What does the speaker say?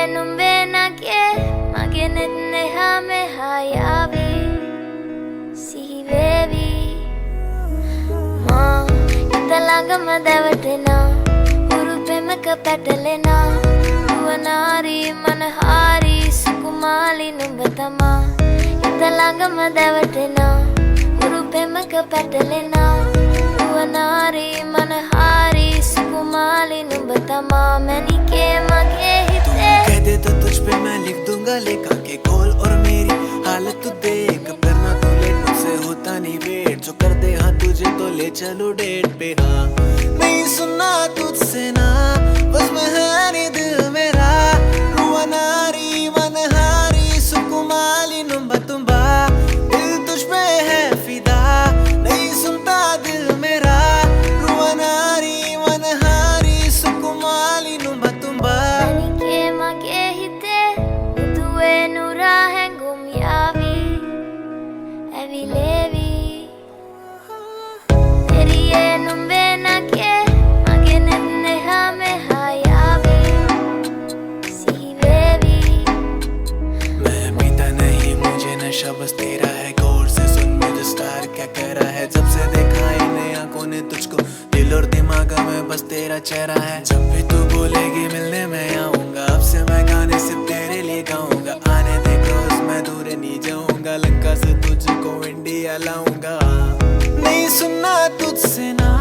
numbenake magenetne hame hayavi sihi vevi ma italangama davatena urupemaka patalena nuwanari manahari sukumali numbatama italangama davatena urupemaka patalena nuwanari manahari सुकुमाली नुबतमा मैंने के मगे हिते कह दे तो तुझ पे मैं लिख दूंगा लेखा के कॉल और मेरी हालत तू देख करना तू लेट मुझसे होता नहीं वेट जो कर दे हाँ तुझे तो ले चलो डेट पे हाँ नहीं सुनना तुझसे ना बस में है नहीं दिल मेरा रुआनारी मनहारी सुकुमाली नुबतुम्बा दिल तुझ पे है फिदा नहीं सुनता दिल मेरा रुआनारी बस तेरा है गौर से सुन मुझे स्टार क्या कह रहा है जब से देखा इन आंखों ने तुझको दिल और दिमाग में बस तेरा चेहरा है जब भी तू बोलेगी मिलने मैं आऊंगा अब से मैं गाने सिर्फ तेरे लिए गाऊंगा आने दे क्लोज मैं दूर नहीं जाऊंगा लंका से तुझको इंडिया लाऊंगा नहीं सुनना तुझसे ना